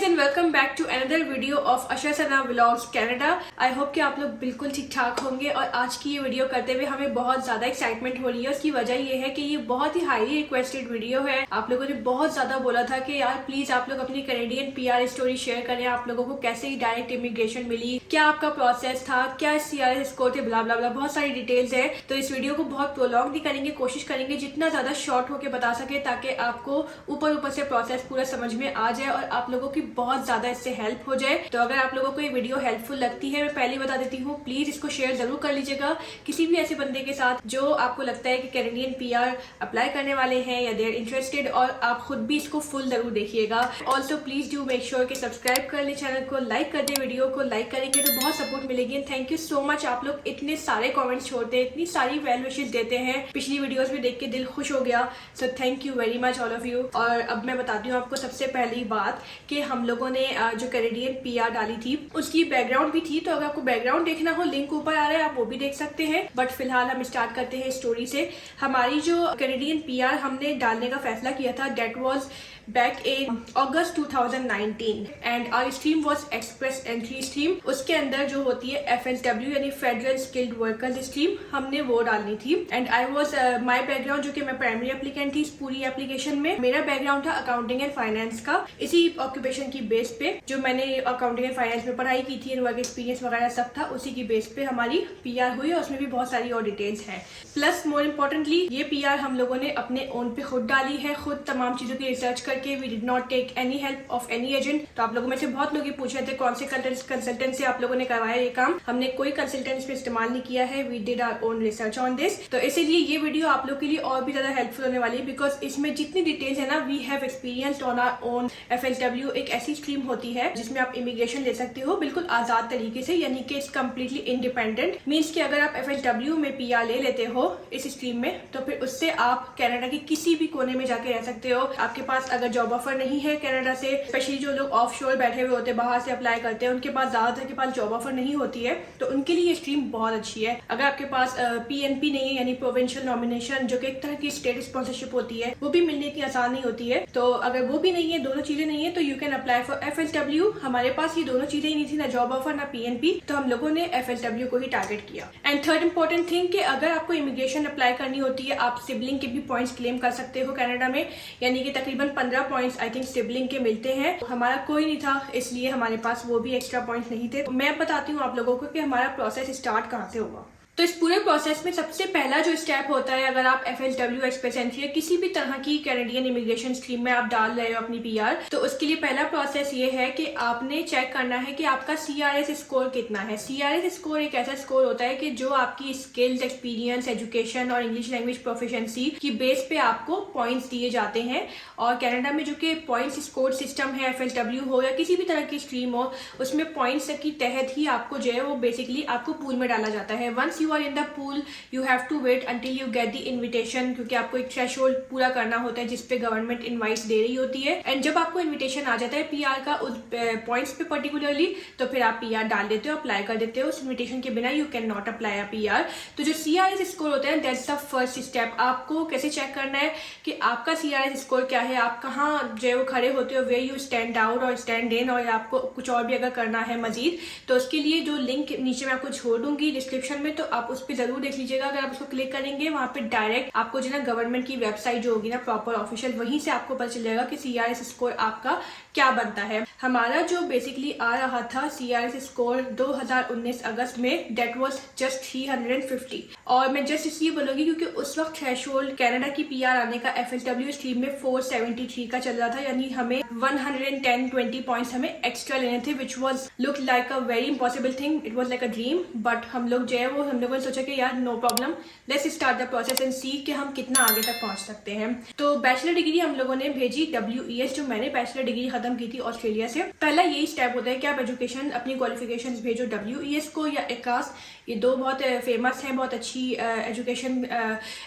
And welcome back to another video of Ashar Sana vlogs Canada. I hope कि आप लोग बिल्कुल ठीक ठाक होंगे और आज की ये वीडियो करते हुए हमें बहुत ज्यादा एक्साइटमेंट हो रही है। उसकी वजह ये है कि ये बहुत ही हाईली रिक्वेस्टेड वीडियो है। आप लोगों ने बहुत ज्यादा बोला था कि यार प्लीज आप लोग अपनी कैनेडियन पीआर स्टोरी शेयर करें, आप लोगों को कैसे ही डायरेक्ट इमिग्रेशन मिली, क्या आपका प्रोसेस था, क्या CRS स्कोर थे, ब्ला ब्ला ब्ला, बहुत सारी डिटेल्स है। तो इस वीडियो को बहुत प्रोलॉन्ग नहीं करेंगे, कोशिश करेंगे जितना ज्यादा शॉर्ट होकर बता सके ताकि आपको ऊपर से प्रोसेस पूरा समझ में आ जाए और आप लोगों की बहुत ज्यादा इससे हेल्प हो जाए। तो अगर आप लोगों को ये वीडियो हेल्पफुल लगती है, मैं पहले बता देती हूँ, प्लीज इसको शेयर जरूर कर लीजिएगा किसी भी ऐसे बंदे के साथ जो आपको लगता है कि कैनेडियन पीआर अप्लाई करने वाले हैं या देर इंटरेस्टेड, और आप खुद भी इसको फुल जरूर देखिएगा। Also please do make sure कि सब्सक्राइब कर ले चैनल को, लाइक कर दे, वीडियो को लाइक करेंगे तो बहुत सपोर्ट मिलेगी। थैंक यू सो मच, आप लोग इतने सारे कॉमेंट्स छोड़ते हैं, इतनी सारी वेल विशेस देते हैं, पिछली वीडियोज में देख के दिल खुश हो गया। So thank you very much all of you. और अब मैं बताती हूँ आपको सबसे पहली बात कि हम लोगों ने जो कैनेडियन पीआर डाली थी उसकी बैकग्राउंड भी थी। तो अगर आपको बैकग्राउंड देखना हो, लिंक ऊपर आ रहा है, आप वो भी देख सकते हैं। बट फिलहाल हम स्टार्ट करते हैं स्टोरी से। हमारी जो कैनेडियन पीआर हमने डालने का फैसला किया था, date was back in August 2019 and our stream was express entry stream। उसके अंदर जो होती है FSW यानी फेडरल स्किल्ड वर्कर्स स्ट्रीम, हमने वो डालनी थी। And I was my background, जो कि मैं प्राइमरी एप्लीकेंट थी इस पूरी एप्लीकेशन में, मेरा बैकग्राउंड था अकाउंटिंग एंड फाइनेंस का। इसी ऑक्यूपेशन की बेस पे जो मैंने अकाउंटिंग एंड फाइनेंस में पढ़ाई की थी, वर्क एक्सपीरियंस वगैरह सब था, उसी की बेस पे हमारी पीआर हुई और उसमें भी बहुत सारी और डिटेल्स हैं। प्लस मोर इम्पोर्टेंटली ये पीआर हम लोगों ने अपने ओन पे खुद डाली है, खुद तमाम चीजों की रिसर्च करके। We did not take any help of any agent. तो आप लोगों में से बहुत लोग ये पूछ रहे थे कौन से कंसल्टेंट से आप लोगों ने करवाया ये काम। हमने कोई कंसल्टेंट पे इस्तेमाल नहीं किया है। We did our own research on this. तो इसीलिए ये वीडियो आप लोग के लिए और भी ज्यादा हेल्पफुल होने वाली है, बिकॉज इसमें जितनी डिटेल्स है ना, we have experienced on our own. FSW एक ऐसी स्ट्रीम होती है जिसमें आप इमिग्रेशन ले सकते हो बिल्कुल आजाद तरीके से, यानी कि इट्स कम्प्लीटली इंडिपेंडेंट। मीन्स कि अगर आप FSW में पीआर ले लेते हो इस स्ट्रीम में, तो फिर उससे आप कनाडा के किसी भी कोने में जाके रह सकते हो। आपके पास अगर जॉब ऑफर नहीं है कनाडा से, स्पेशली जो लोग ऑफ शोर बैठे हुए होते हैं, बाहर से अप्लाई करते हैं, उनके पास ज्यादातर के पास जॉब ऑफर नहीं होती है, तो उनके लिए ये स्ट्रीम बहुत अच्छी है। अगर आपके पास PNP नहीं है यानी प्रोविंशियल नॉमिनेशन, जो कि एक तरह की स्टेट स्पॉन्सरशिप होती है, वो भी मिलने की आसान नहीं होती है। तो अगर वो भी नहीं है, दोनों चीजें नहीं है, तो you can apply for FSW। हमारे पास ये दोनों चीजें ही नहीं थी, ना जॉब ऑफर ना PNP, तो हम लोगों ने FSW को ही टारगेट किया। एंड थर्ड इंपॉर्टेंट थिंग कि अगर आपको इमिग्रेशन अप्लाई करनी होती है, आप सिबलिंग के भी पॉइंट्स क्लेम कर सकते हो कनाडा में, यानी कि तकरीबन 15 पॉइंट्स आई थिंक सिबलिंग के मिलते हैं। हमारा कोई नहीं था, इसलिए हमारे पास वो भी एक्स्ट्रा पॉइंट्स नहीं थे। मैं बताती हूँ आप लोगों को कि हमारा प्रोसेस स्टार्ट कहाँ से होगा। तो इस पूरे प्रोसेस में सबसे पहला जो स्टेप होता है, अगर आप FSW एक्सप्रेस एंट्री या किसी भी तरह की कैनेडियन इमिग्रेशन स्ट्रीम में आप डाल रहे हो अपनी पीआर, तो उसके लिए पहला प्रोसेस ये है कि आपने चेक करना है कि आपका CRS स्कोर कितना है। CRS स्कोर एक ऐसा स्कोर होता है कि जो आपकी स्किल्स, एक्सपीरियंस, एजुकेशन और इंग्लिश लैंग्वेज प्रोफिशिएंसी की बेस पे आपको पॉइंट्स दिए जाते हैं। और कनाडा में जो कि पॉइंट्स स्कोर सिस्टम है, FSW हो या किसी भी तरह की स्ट्रीम हो, उसमें पॉइंट्स के तहत ही आपको जो है वो बेसिकली आपको पूल में डाला जाता है। Once you are in the pool, you have to wait until you get the invitation, क्योंकि आपको एक थ्रेशोल्ड पूरा करना होता है जिसपे गवर्नमेंट इनवाइट्स दे रही होती है। एंड जब आपको इनविटेशन आ जाता है पीआर का उस पॉइंट्स पे पर्टिकुलरली, तो फिर आप पीआर डाल देते हो, अप्लाई कर देते हो। उस इनविटेशन के बिना you can not apply a PR. तो जो CRS स्कोर होता है, दैट्स द फर्स्ट स्टेप। आपको कैसे चेक करना है कि आपका CRS स्कोर क्या है, आप कहाँ जो है वो खड़े होते हो, वे यू स्टैंड आउट और स्टैंड इन, और आपको कुछ और भी अगर करना है मजीद, तो उसके लिए जो लिंक नीचे मैं आपको छोड़ दूंगी डिस्क्रिप्शन में, तो आप उस पर जरूर देख लीजिएगा। अगर आप उसको क्लिक करेंगे, वहां पे डायरेक्ट आपको जो ना गवर्नमेंट की वेबसाइट जो होगी ना प्रॉपर ऑफिशियल, वहीं से आपको पता चलेगा कि CRS स्कोर आपका क्या बनता है। हमारा जो बेसिकली आ रहा था CRS स्कोर 2019 अगस्त में, डेट वॉज जस्ट 350। और मैं जस्ट इसलिए बोलूंगी क्योंकि उस वक्त थ्रेशोल्ड कनाडा की पीआर आने का FSW स्ट्रीम में 473 का चल रहा था, यानी हमें 110-20 पॉइंट्स हमें एक्स्ट्रा लेने थे, which was look like a very impossible thing. It was like a dream, but हम लोग जो है वो हम लोगों ने सोचा कि यार no problem, let's start the process and see कि हम कितना आगे तक पहुंच सकते हैं। तो बैचलर डिग्री हम लोगों ने भेजी WES, जो मैंने बैचलर डिग्री खत्म की थी ऑस्ट्रेलिया से। पहला यही स्टेप होता है कि आप एजुकेशन अपनी क्वालिफिकेशंस भेजो WES को या ECAS। ये दो बहुत फेमस हैं, बहुत अच्छी एजुकेशन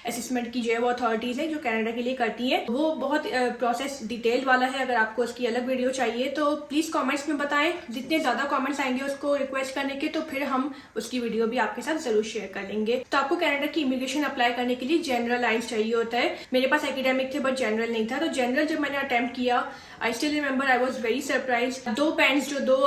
असेसमेंट की जो है वो अथॉरिटीज है जो कनाडा के लिए करती हैं। वो बहुत प्रोसेस डिटेल वाला है। अगर आपको उसकी अलग वीडियो चाहिए तो प्लीज कमेंट्स में बताएं। जितने ज्यादा कमेंट्स आएंगे उसको रिक्वेस्ट करने के, तो फिर हम उसकी वीडियो भी आपके साथ जरूर शेयर कर लेंगे। तो आपको कनाडा की इमिग्रेशन अप्लाई करने के लिए जनरल आइल्स चाहिए होता है। मेरे पास एकेडमिक थे बट जनरल नहीं था। तो जनरल जब मैंने अटेम्प्ट किया, I still remember I was very surprise. 2 bands जो 2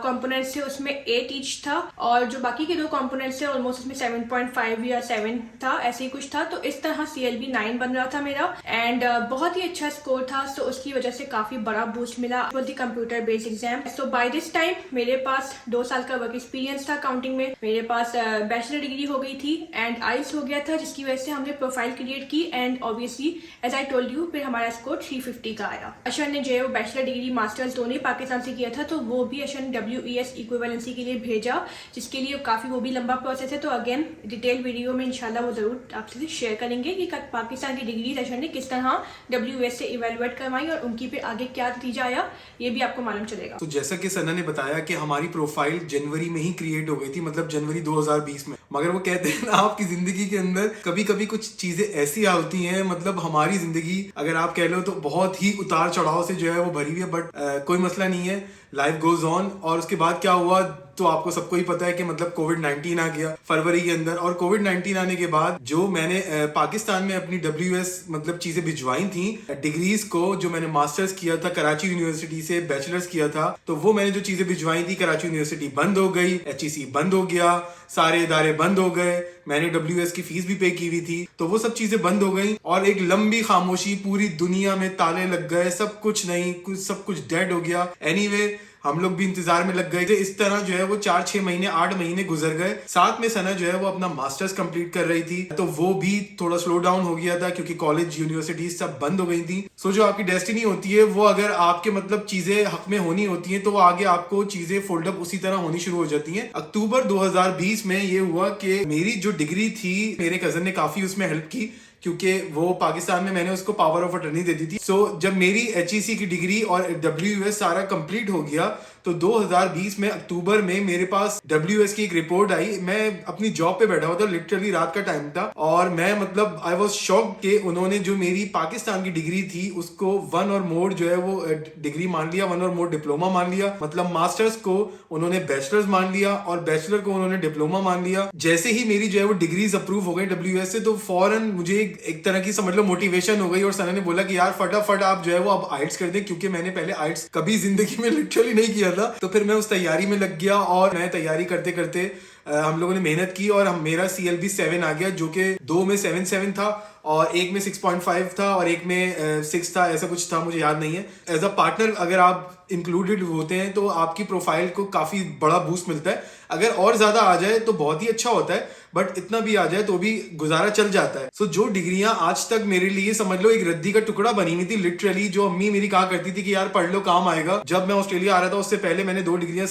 कंपोनेंट्स थे उसमें 8 ईच था, और जो बाकी के 2 कंपोनेंट्स थे ऑलमोस्ट उसमें 7.5 या 7 था, ऐसे ही कुछ था। तो इस तरह CLB 9 बन रहा था मेरा, एंड बहुत ही अच्छा स्कोर था। तो उसकी वजह से काफी बड़ा बूस्ट मिला computer based exam. So by this time मेरे पास 2 साल का वर्क एक्सपीरियंस था काउंटिंग में, मेरे पास बैचलर डिग्री हो गई थी एंड आइल्स हो गया था, जिसकी वजह से हमने प्रोफाइल क्रिएट की and obviously as I told you फिर हमारा स्कोर 350 का आया। अशर ने जो बैचलर डिग्री मास्टर्स दोनों ही पाकिस्तान से किया था, तो वो भी अशर ने WES इक्विवेलेंसी के लिए भेजा, जिसके लिए काफी वो भी लंबा प्रोसेस है। तो अगेन डिटेल वीडियो में इंशाल्लाह वो जरूर आपसे शेयर करेंगे कि पाकिस्तान की डिग्री अशर ने किस तरह WES से इवेलुएट करवाई और उनकी फिर आगे क्या नतीजा आया, ये भी आपको मालूम चलेगा। तो जैसा कि सना ने बताया कि हमारी प्रोफाइल जनवरी में ही क्रिएट हो गई थी, मतलब जनवरी 2020 में। मगर वो कहते हैं ना, आपकी जिंदगी के अंदर कभी कभी कुछ चीजें ऐसी होती हैं, मतलब हमारी जिंदगी अगर आप कह लो तो बहुत ही उतार चढ़ाव से जो है वो भरी हुई है, बट कोई मसला नहीं है, लाइफ गोज ऑन। और उसके बाद क्या हुआ तो आपको सबको ही पता है कि मतलब कोविड-19 आ गया फरवरी के अंदर, और कोविड-19 आने के बाद जो मैंने पाकिस्तान में अपनी WS मतलब चीजें भिजवाई थी डिग्रीज को, जो मैंने मास्टर्स किया था कराची यूनिवर्सिटी से, बैचलर्स किया था, तो वो मैंने जो चीजें भिजवाई थी कराची यूनिवर्सिटी बंद हो गई, HEC बंद हो गया, सारे इदारे बंद हो गए, मैंने WS की फीस भी पे की हुई थी, तो वो सब चीजें बंद हो गई और एक लंबी खामोशी, पूरी दुनिया में ताले लग गए, सब कुछ नहीं, सब कुछ डेड हो गया। एनीवे हम लोग भी इंतजार में लग गए थे। इस तरह जो है वो 4-6 महीने 8 महीने गुजर गए। साथ में सना जो है वो अपना मास्टर्स कंप्लीट कर रही थी, तो वो भी थोड़ा स्लो डाउन हो गया था क्योंकि कॉलेज यूनिवर्सिटीज सब बंद हो गई थी। सो जो आपकी डेस्टिनी होती है वो अगर आपके मतलब चीजें हक में होनी होती हैं तो वो आगे आपको चीजें फोल्ड अप उसी तरह होनी शुरू हो जाती हैं। अक्टूबर 2020 में ये हुआ कि मेरी जो डिग्री थी, मेरे कजन ने काफी उसमें हेल्प की क्योंकि वो पाकिस्तान में मैंने उसको पावर ऑफ अटर्नी दे दी थी। सो जब मेरी HEC की डिग्री और WS सारा कंप्लीट हो गया तो 2020 में अक्टूबर में मेरे पास WS की एक रिपोर्ट आई। मैं अपनी जॉब पे बैठा हुआ था, लिटरली रात का टाइम था, और मैं मतलब आई वाज शॉक्ड कि उन्होंने जो मेरी पाकिस्तान की डिग्री थी उसको 1 और मोर जो है वो डिग्री मान लिया, 1 और मोर डिप्लोमा मान लिया। मतलब मास्टर्स को उन्होंने बैचलर्स मान लिया और बैचलर को उन्होंने डिप्लोमा मान लिया। जैसे ही मेरी जो है वो डिग्रीज अप्रूव हो गई WS से, तो फौरन मुझे एक तरह की समझ लो मोटिवेशन हो गई और सना ने बोला कि यार फटाफट आप जो है वो अब आइट्स कर दें, क्योंकि मैंने पहले आइट्स कभी जिंदगी में लिटरली नहीं किया था। तो फिर मैं उस तैयारी में लग गया और मैं तैयारी करते करते हम लोगों ने मेहनत की और मेरा CLB 7 आ गया, जो कि 2 में 7.7 था और एक में 6.5 था और एक में 6 था, ऐसा कुछ था, मुझे याद नहीं है। एज अ पार्टनर अगर आप इंक्लूडेड होते हैं तो आपकी प्रोफाइल को काफी बड़ा बूस्ट मिलता है। अगर और ज्यादा आ जाए तो बहुत ही अच्छा होता है, बट इतना भी आ जाए तो भी गुजारा चल जाता है। सो जो डिग्रियां आज तक मेरे लिए समझ लो एक रद्दी का टुकड़ा बनी हुई थी लिटरली, जो अम्मी मेरी कहा करती थी कि यार पढ़ लो काम आएगा। जब मैं ऑस्ट्रेलिया आ रहा था उससे पहले मैंने 2 डिग्रियां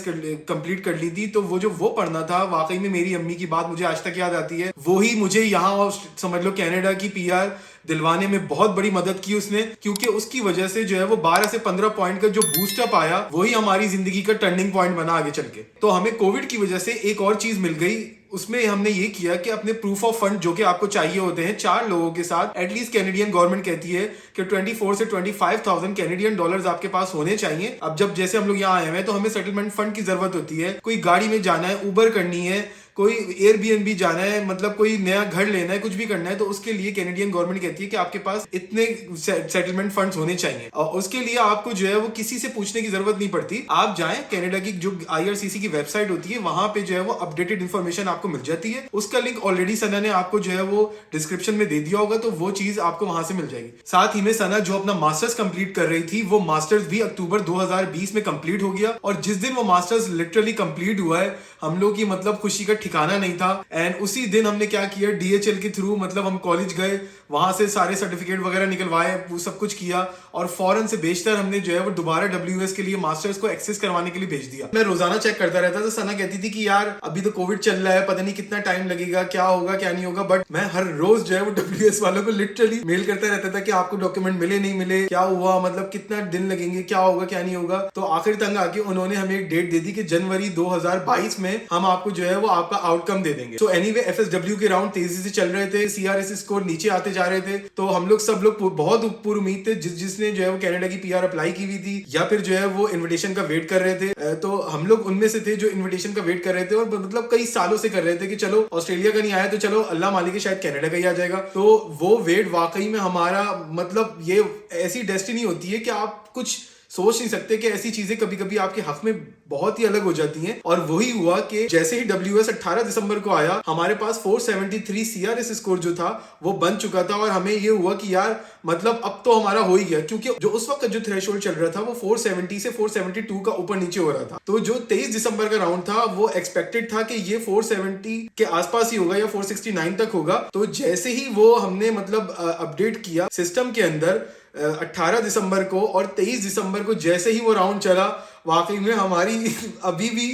कंप्लीट कर ली थी, तो वो पढ़ना था, वाकई में मेरी अम्मी की बात मुझे आज तक याद आती है। वो ही मुझे यहाँ समझ लो कनाडा की PR दिलवाने में बहुत बड़ी मदद की उसने, क्योंकि उसकी वजह से जो है वो 12 से 15 पॉइंट का जो बूस्टअप आया वही हमारी जिंदगी का टर्निंग पॉइंट बना आगे चल के। तो हमें कोविड की वजह से एक और चीज मिल गई, उसमें हमने ये किया कि अपने प्रूफ ऑफ फंड जो कि आपको चाहिए होते हैं 4 लोगों के साथ, एटलीस्ट कैनेडियन गवर्नमेंट कहती है कि 24 से 25,000 कैनेडियन डॉलर्स आपके पास होने चाहिए। अब जब जैसे हम लोग यहाँ आए हैं तो हमें सेटलमेंट फंड की जरूरत होती है, कोई गाड़ी में जाना है, उबर करनी है, कोई Airbnb जाना है, मतलब कोई नया घर लेना है, कुछ भी करना है, तो उसके लिए कैनेडियन गवर्नमेंट कहती है कि आपके पास इतने सेटलमेंट फंड्स होने चाहिए। और उसके लिए आपको जो है वो किसी से पूछने की जरूरत नहीं पड़ती। आप जाएं कनाडा की जो IRCC की वेबसाइट होती है, वहां पे जो है वो अपडेटेड इन्फॉर्मेशन आपको मिल जाती है। उसका लिंक ऑलरेडी सना ने आपको जो है वो डिस्क्रिप्शन में दे दिया होगा, तो वो चीज आपको वहां से मिल जाएगी। साथ ही में सना जो अपना मास्टर्स कंप्लीट कर रही थी, वो मास्टर्स भी अक्टूबर 2020 में कंप्लीट हो गया, और जिस दिन वो मास्टर्स लिटरली कंप्लीट हुआ है, हम लोग की मतलब खुशी का ठिकाना नहीं था। एंड उसी दिन हमने क्या किया, DHL के थ्रू मतलब हम कॉलेज गए, वहां से सारे सर्टिफिकेट वगैरह निकलवाए, वो सब कुछ किया, और फौरन से बेचकर हमने जो है वो दोबारा WS के लिए मास्टर्स को एक्सेस करवाने के लिए भेज दिया। मैं रोजाना चेक करता रहता था। सना कहती थी कि यार अभी तो कोविड चल रहा है, पता नहीं कितना टाइम लगेगा, क्या होगा क्या नहीं होगा, बट मैं हर रोज जो है वो WS वालों को लिटरली मेल करता रहता था कि आपको डॉक्यूमेंट मिले नहीं मिले, क्या हुआ, मतलब कितना दिन लगेंगे, क्या होगा क्या नहीं होगा। तो आखिर तंग आके उन्होंने हमें एक डेट दे दी कि जनवरी 2022 में हम आपको जो है वो आपका आउटकम दे देंगे। तो एनीवे FSW के राउंड तेजी से चल रहे थे, CRS स्कोर नीचे आते जा रहे थे, तो हम लोग सब लोग बहुत ऊपर उम्मीद थे, जिसने जो है वो कनाडा की PR अप्लाई की हुई थी या फिर जो है वो इन्विटेशन का वेट कर रहे थे, तो हम लोग उनमें से थे जो इन्विटेशन का वेट कर रहे थे और मतलब कई सालों से कर रहे थे कि चलो ऑस्ट्रेलिया का नहीं आया तो चलो अल्लाह मालिक है शायद कनाडा का ही आ जाएगा। तो वो वेट वाकई में हमारा मतलब ये ऐसी डेस्टिनी होती है कि आप कुछ सोच नहीं सकते कि ऐसी चीजें कभी कभी आपके हक में बहुत ही अलग हो जाती हैं। और वही हुआ कि जैसे ही WS 18 दिसंबर को आया, हमारे पास 473 CRS स्कोर जो था वो बन चुका था और हमें ये हुआ कि यार मतलब अब तो हमारा हो ही गया, क्योंकि जो उस वक्त जो थ्रेशोल्ड चल रहा था वो 470 से 472 का ऊपर नीचे हो रहा था। तो जो 23 दिसंबर का राउंड था वो एक्सपेक्टेड था कि ये 470 के आसपास ही होगा या 469 तक होगा। तो जैसे ही वो हमने मतलब अपडेट किया सिस्टम के अंदर 18 दिसंबर को और 23 दिसंबर को जैसे ही वो राउंड चला, वाकई में हमारी अभी भी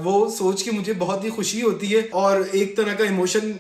वो सोच के मुझे बहुत ही खुशी होती है और एक तरह का इमोशन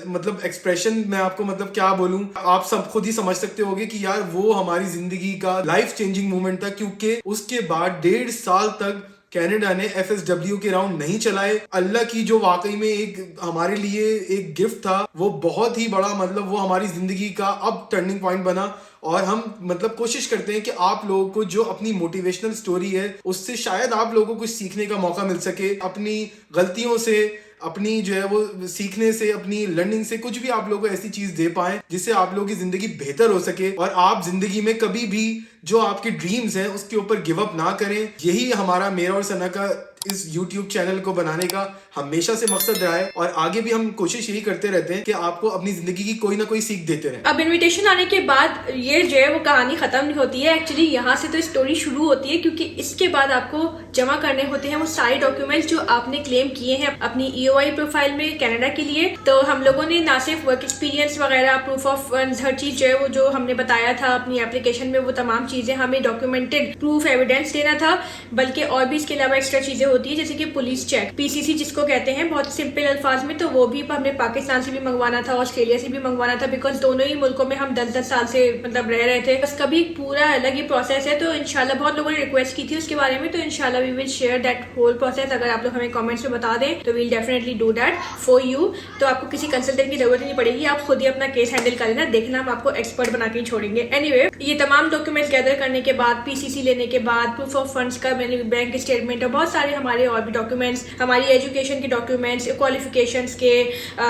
मतलब एक्सप्रेशन मैं आपको मतलब क्या बोलूं, आप सब खुद ही समझ सकते होगे कि यार वो हमारी जिंदगी का लाइफ चेंजिंग मोमेंट था, क्योंकि उसके बाद 1.5 साल तक कनाडा ने FSW के राउंड नहीं चलाए। अल्लाह की जो वाकई में एक हमारे लिए एक गिफ्ट था, वो बहुत ही बड़ा मतलब वो हमारी जिंदगी का अब टर्निंग पॉइंट बना। और हम मतलब कोशिश करते हैं कि आप लोगों को जो अपनी मोटिवेशनल स्टोरी है उससे शायद आप लोगों को कुछ सीखने का मौका मिल सके, अपनी गलतियों से, अपनी जो है वो सीखने से, अपनी लर्निंग से कुछ भी आप लोगों को ऐसी चीज दे पाएं जिससे आप लोगों की जिंदगी बेहतर हो सके और आप जिंदगी में कभी भी जो आपके ड्रीम्स हैं उसके ऊपर गिव अप ना करें। यही हमारा, मेरा और सना का इस YouTube चैनल को बनाने का हमेशा से मकसद रहा है और आगे भी हम कोशिश यही करते रहते हैं कि आपको अपनी जिंदगी की कोई ना कोई सीख देते रहें। अब इनविटेशन आने के बाद ये जो है वो कहानी खत्म नहीं होती है, एक्चुअली यहाँ से तो स्टोरी शुरू होती है, क्योंकि इसके बाद आपको जमा करने होते हैं वो सारे डॉक्यूमेंट्स जो आपने क्लेम किए हैं अपनी EOI प्रोफाइल में कनाडा के लिए। तो हम लोगों ने ना सिर्फ वर्क एक्सपीरियंस वगैरह, प्रूफ ऑफ फंड्स, हर चीज जो है वो जो हमने बताया था अपनी एप्लीकेशन में, वो तमाम चीजें हमें डॉक्यूमेंटेड प्रूफ एविडेंस देना था, बल्कि और भी इसके अलावा एक्स्ट्रा चीजें होती है जैसे कि पुलिस चेक, PCC जिसको कहते हैं बहुत सिंपल अल्फाज में, तो वो भी हमने पाकिस्तान से भी मंगवाना था, ऑस्ट्रेलिया से भी मंगवाना था, बिकॉज दोनों ही मुल्कों में हम 10-10 साल से मतलब रह रहे थे। इसका भी पूरा अलग ही प्रोसेस है। तो इंशाल्लाह बहुत लोगों ने रिक्वेस्ट की थी उसके बारे में, तो इंशाल्लाह we will share that whole process. अगर आप लोग हमें कमेंट्स में बता दें तो we'll definitely do that for you. तो आपको किसी कंसल्टेंट की जरूरत नहीं पड़ेगी, आप खुद ही अपना केस हैंडल कर लेना, देखना हम आपको एक्सपर्ट बना के छोड़ेंगे। एनीवे, ये तमाम डॉक्यूमेंट्स गैदर करने के बाद, PCC लेने के बाद, प्रूफ ऑफ फंड्स का, बैंक स्टेटमेंट और बहुत सारे हमारे और भी डॉक्यूमेंट्स, हमारी एजुकेशन के डॉक्यूमेंट्स, क्वालिफिकेशंस के,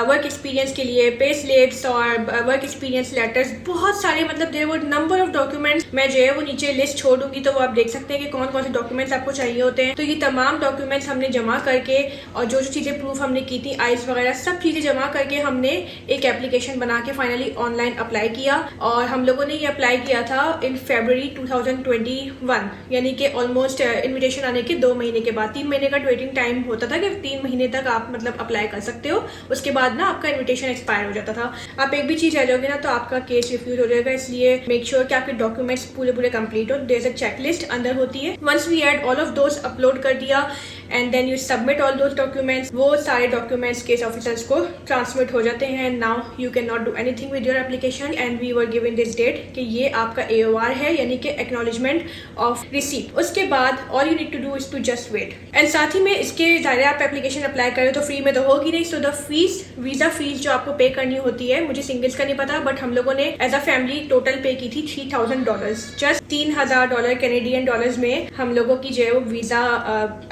वर्क एक्सपीरियंस के लिए पे स्लिप्स और वर्क एक्सपीरियंस लेटर्स, बहुत सारे मतलब there were number of documents. मैं जो है वो नीचे लिस्ट छोड़ दूंगी तो वो आप देख सकते हैं कि कौन कौन से डॉक्यूमेंट्स आपको चाहिए होते हैं। तो ये तमाम डॉक्यूमेंट्स हमने जमा करके और जो जो चीजें प्रूफ हमने की थी, आइस वगैरह सब चीजें जमा करके हमने एक एप्लीकेशन बना के फाइनली ऑनलाइन अप्लाई किया। और हम लोगों ने ये अप्लाई किया था इन February 2021, यानी कि ऑलमोस्ट इन्विटेशन आने के 2 महीने के बाद। 3 महीने का वेटिंग टाइम होता था कि 3 महीने तक आप मतलब अप्लाई कर सकते हो, उसके बाद ना आपका इन्विटेशन एक्सपायर हो जाता था। आप एक भी चीज रह जाओगे ना तो आपका केस रिफ्यूज हो जाएगा, इसलिए मेक श्योर कि आपके डॉक्यूमेंट्स पूरे कंप्लीट हो। देयर इज अ चेकलिस्ट अंदर होती है। Once we add all of those, upload कर दिया and then you submit all those documents, वो सारे डॉक्यूमेंट्स केस ऑफिसर्स को ट्रांसमिट हो जाते हैं। Now you can not do anything with your application and we were given this date कि ये आपका AOR है, यानी कि एक्नॉलेजमेंट ऑफ रिसीट। उसके बाद all you need to do is to just wait. And साथ ही में इसके ज़ाहिर आप एप्लीकेशन अप्लाई करें तो फ्री में तो होगी नहीं, so the fees, visa fees जो आपको पे करनी होती है, मुझे सिंगल्स का नहीं पता, बट हम लोगों ने एज अ फैमिली टोटल पे की थी $3,000, जस्ट $3,000 कैनेडियन डॉलर्स में हम लोगों की जो है वो वीजा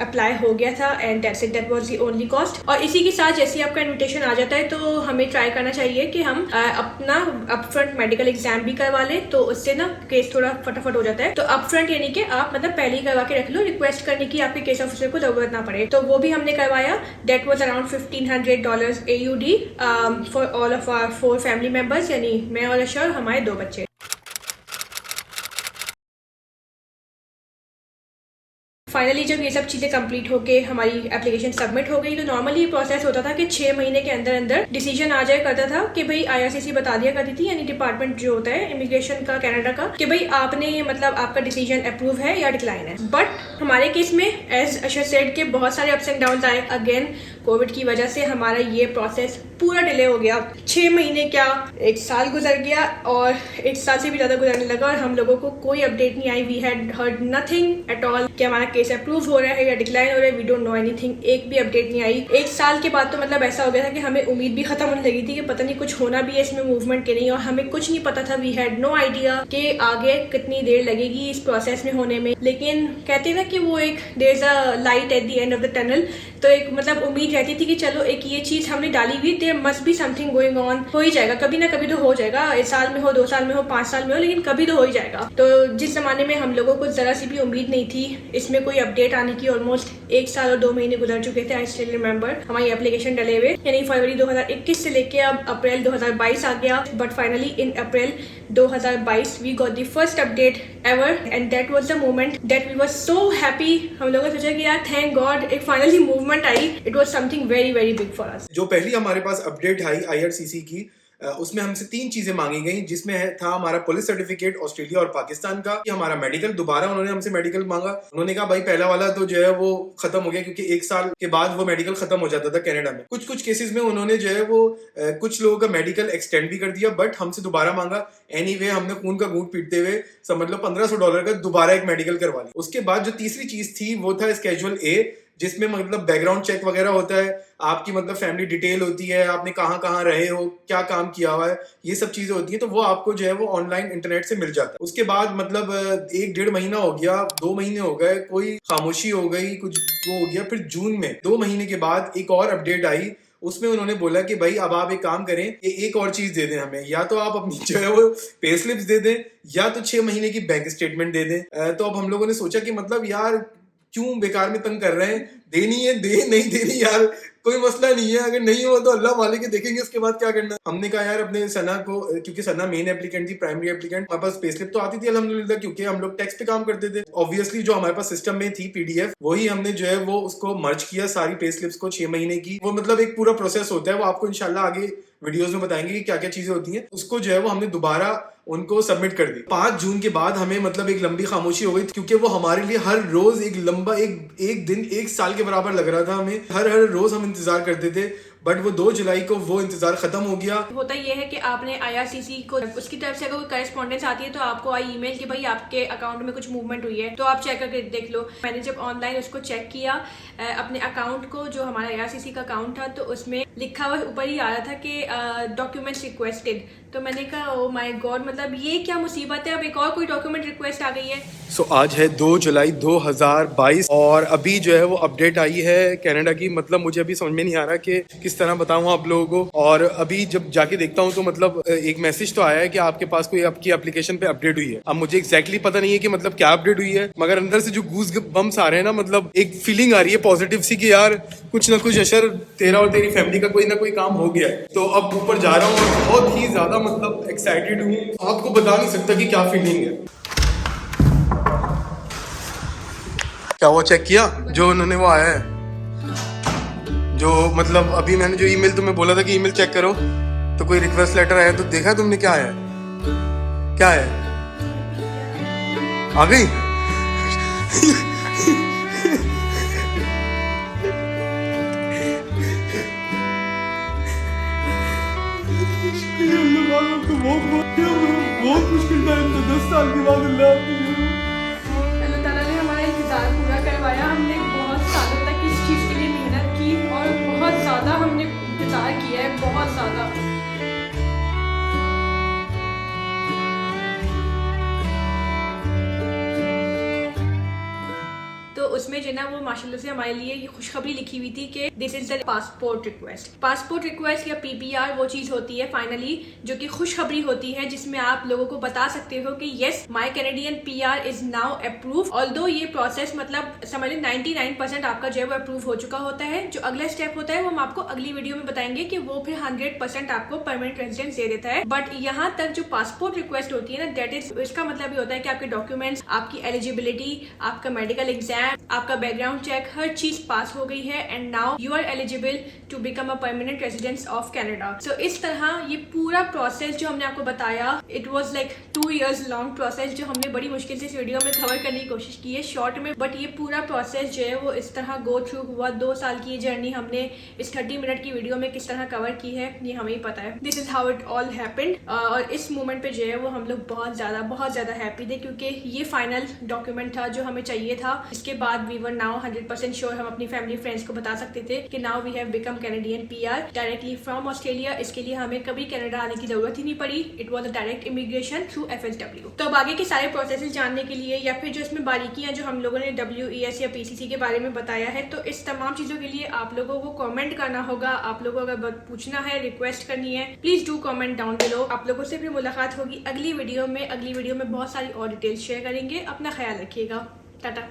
अप्लाई हो गया था and that's it, that was the only cost. और इसी के साथ जैसे आपका इन्विटेशन आ जाता है तो हमें ट्राई करना चाहिए कि हम अपना अपफ्रंट मेडिकल एग्जाम भी करवा लें, तो उससे ना केस थोड़ा फटाफट हो जाता है। तो अपफ्रंट यानी कि आप मतलब पहले ही करवा के रख लो, रिक्वेस्ट करने की आपके केस ऑफिसर को जरूरत ना पड़े। तो वो भी हमने करवाया। That was around $1,500 AUD for all of our 4 family members, यानी मैं और अशर, हमारे 2 बच्चे। फाइनली जब ये सब चीजें कंप्लीट होके हमारी एप्लीकेशन सबमिट हो गई तो नॉर्मली प्रोसेस होता था कि 6 महीने के अंदर अंदर डिसीजन आ जाया करता था कि भाई IRCC बता दिया करती थी, यानी डिपार्टमेंट जो होता है इमिग्रेशन का कनाडा का, कि भाई आपने मतलब आपका डिसीजन अप्रूव है या डिक्लाइन है। बट हमारे केस में एज अशर सेड के बहुत सारे अप्स एंड डाउन आए। अगेन कोविड की वजह से हमारा ये प्रोसेस पूरा डिले हो गया। 6 महीने क्या 1 साल गुजर गया और 1 साल से भी ज्यादा गुजरने लगा और हम लोगों को कोई अपडेट नहीं आई। We had heard nothing at all कि हमारा केस अप्रूव हो रहा है या डिक्लाइन हो रहा है, वी डोंट नो एनीथिंग। एक भी अपडेट नहीं आई। 1 साल के बाद तो मतलब ऐसा हो गया था कि हमें उम्मीद भी खत्म होने लगी थी कि पता नहीं कुछ होना भी है इसमें मूवमेंट के नहीं, और हमें कुछ नहीं पता था। वी हैड नो आइडिया कि आगे कितनी देर लगेगी इस प्रोसेस में होने में। लेकिन कहते हैं ना कि वो एक there is a light at the end of the tunnel, तो एक मतलब उम्मीद रहती थी कि चलो एक ये चीज हमने डाली हुई, there must be something going on, हो ही जाएगा कभी ना कभी तो हो जाएगा, 1 साल में हो, 2 साल में हो, 5 साल में हो, लेकिन कभी तो हो ही जाएगा। तो जिस जमाने में हम लोगों को जरा सी भी उम्मीद नहीं थी इसमें कोई अपडेट आने की, ऑलमोस्ट 1 साल और 2 महीने गुजर चुके थे। आई स्टिल रिमेंबर हमारी एप्लीकेशन डले हुए, यानी फरवरी 2021 से लेके अब अप्रैल 2022 आ गया। But finally in April 2022 we got the first update ever, and that was the moment that we were so happy. हम लोगों ने सोचा कि यार थैंक गॉड एक फाइनली मूवमेंट आई। It was something very very big for us. जो पहली हमारे पास अपडेट आई IRCC की, उसमें हमसे 3 चीजें मांगी गई, जिसमें था हमारा पुलिस सर्टिफिकेट ऑस्ट्रेलिया और पाकिस्तान का, हमारा मेडिकल, दोबारा उन्होंने हमसे मेडिकल मांगा। उन्होंने कहा भाई पहला वाला तो जो है वो खत्म हो गया, क्योंकि 1 साल के बाद वो मेडिकल खत्म हो जाता था कनाडा में। कुछ केसेस में उन्होंने जो है वो कुछ लोगों का मेडिकल एक्सटेंड भी कर दिया, बट हमसे दोबारा मांगा। एनीवे हमने खून का घूंट पीटते हुए समझ लो $1500 का दोबारा एक मेडिकल करवा लिया। उसके बाद जो तीसरी चीज थी वो था स्केड्यूल A, जिसमें मतलब बैकग्राउंड चेक वगैरह होता है, आपकी मतलब फैमिली डिटेल होती है, आपने कहाँ कहाँ रहे हो, क्या काम किया हुआ है, ये सब चीजें होती हैं। तो वो आपको जो है वो ऑनलाइन इंटरनेट से मिल जाता है। उसके बाद मतलब 1-1.5 महीना हो गया, 2 महीने हो गए, कोई खामोशी हो गई, कुछ वो हो गया। फिर जून में 2 महीने के बाद एक और अपडेट आई। उसमें उन्होंने बोला कि भाई अब आप एक काम करें, एक और चीज दे दें हमें, या तो आप अपनी जो है वो पे स्लिप्स दे दें, या तो 6 महीने की बैंक स्टेटमेंट दे दें। तो अब हम लोगों ने सोचा कि मतलब यार क्यों बेकार में तंग कर रहे हैं, देनी है दे, नहीं देनी यार कोई मसला नहीं है, अगर नहीं हो तो अल्लाह मालिक के देखेंगे उसके बाद क्या करना। हमने कहा यार अपने सना को, क्योंकि सना मेन एप्लीकेंट थी, प्राइमरी एप्लीकेंट, हमारे पास पे स्लिप तो आती थी अल्हम्दुलिल्लाह, क्योंकि हम लोग टैक्स पे काम करते थे। ऑब्वियसली जो हमारे पास सिस्टम में थी PDF, वही हमने जो है वो उसको मर्ज किया सारी पे स्लिप्स को 6 महीने की। वो मतलब एक पूरा प्रोसेस होता है, वो आपको इंशाल्लाह आगे वीडियोस में बताएंगे कि क्या क्या चीजें होती हैं। उसको जो है वो हमने दोबारा उनको सबमिट कर दी। 5 जून के बाद हमें मतलब एक लंबी खामोशी हो गई, क्योंकि वो हमारे लिए हर रोज एक लंबा एक दिन 1 साल के बराबर लग रहा था। हमें हर रोज हम इंतजार करते थे, बट वो 2 जुलाई को वो इंतजार खत्म हो गया। होता ये है कि आपने IRCC को उसकी तरफ से अगर कोई करस्पॉन्डेंस आती है तो आपको आई ईमेल कि भाई आपके अकाउंट में कुछ मूवमेंट हुई है, तो आप चेक करके देख लो। मैंने जब ऑनलाइन उसको चेक किया अपने अकाउंट को, जो हमारा IRCC का अकाउंट था, तो उसमें लिखा हुआ ऊपर ही आ रहा था कि डॉक्यूमेंट्स रिक्वेस्टेड। तो मैंने कहा ओ माय गॉड, मतलब ये क्या मुसीबत है, अब एक और कोई डॉक्यूमेंट रिक्वेस्ट आ गई है। सो आज है 2 जुलाई 2022 और अभी जो है वो अपडेट आई है कनाडा की। मतलब मुझे अभी समझ में नहीं आ रहा कि किस तरह बताऊं आप लोगों को। और अभी जब जाके देखता हूं तो मतलब एक मैसेज तो आया है कि आपके पास कोई आपकी एप्लीकेशन पे अपडेट हुई है। अब मुझे एग्जैक्टली पता नहीं है कि मतलब क्या अपडेट हुई है, मगर अंदर से जो गूज बम्स आ रहे हैं ना, मतलब एक फीलिंग आ रही है पॉजिटिव सी कि यार कुछ ना कुछ अशर तेरा और तेरी फैमिली का कोई ना कोई काम हो गया है। तो अब ऊपर जा रहा हूँ और बहुत ही ज्यादा मतलब एक्साइटेड हूँ, आपको बता नहीं सकता कि क्या फीलिंग है। क्या वो चेक किया जो उन्होंने वो आया है, जो मतलब अभी मैंने जो ईमेल तुम्हें बोला था कि ईमेल चेक करो, तो कोई रिक्वेस्ट लेटर आया, तो देखा तुमने क्या है, क्या है, आ गई। बहुत मुश्किल टाइम था, 10 साल के बाद अल्लाह ताला ने हमारा इंतजार पूरा करवाया। हमने बहुत सालों तक इस चीज़ के लिए मेहनत की और बहुत ज़्यादा हमने इंतजार किया है, बहुत ज़्यादा। तो उसमें जो ना वो माशाल्लाह से हमारे लिए ये खुशखबरी लिखी हुई थी कि this is the passport request. Passport request या PPR वो चीज होती है फाइनली जो कि खुशखबरी होती है, जिसमें आप लोगों को बता सकते हो कि yes my Canadian PR is now approve. Although ये प्रोसेस मतलब समझ लें 99% आपका जो है वो अप्रूव हो चुका होता है। जो अगला स्टेप होता है वो हम आपको अगली वीडियो में बताएंगे कि वो फिर 100% आपको परमानेंट रेजिडेंस दे देता है। बट यहाँ तक जो पासपोर्ट रिक्वेस्ट होती है ना, दैट इज इसका मतलब ये होता है कि आपके डॉक्यूमेंट्स, आपकी एलिजिबिलिटी, आपका मेडिकल एग्जाम, आपका बैकग्राउंड चेक, हर चीज पास हो गई है and now you are eligible to become a permanent residence of Canada. So इस तरह ये पूरा प्रोसेस जो हमने आपको बताया, it was like 2 years long process, जो हमने बड़ी मुश्किल से इस वीडियो में कवर करने की कोशिश की है शॉर्ट में। बट ये पूरा प्रोसेस जो है वो इस तरह गो थ्रू हुआ। 2 साल की जर्नी हमने इस 30 मिनट की वीडियो में किस तरह कवर की है ये हमें ही पता है। This is how it all happened. और इस मोमेंट पे जो है वो हम लोग बहुत ज्यादा हैप्पी थे, क्योंकि ये फाइनल डॉक्यूमेंट था जो हमें चाहिए था। इसके उसके बाद वी वर नाउ 100% श्योर, हम अपनी फैमिली फ्रेंड्स को बता सकते थे कि now we have become Canadian PR directly from Australia. इसके लिए हमें कभी कनाडा आने की जरूरत ही नहीं पड़ी। It was a direct immigration through FSW। तो अब आगे के सारे प्रोसेसेस जानने के लिए या फिर जो इसमें बारीकियां जो हम लोगों ने WES या PCC के बारे में बताया है, तो इस तमाम चीजों के लिए आप लोगों को कमेंट करना होगा। आप लोगों को अगर पूछना है, रिक्वेस्ट करनी है, please do comment down below. आप लोगों से फिर मुलाकात होगी अगली वीडियो में। अगली वीडियो में बहुत सारी और डिटेल्स शेयर करेंगे। अपना ख्याल रखिएगा। टाटा।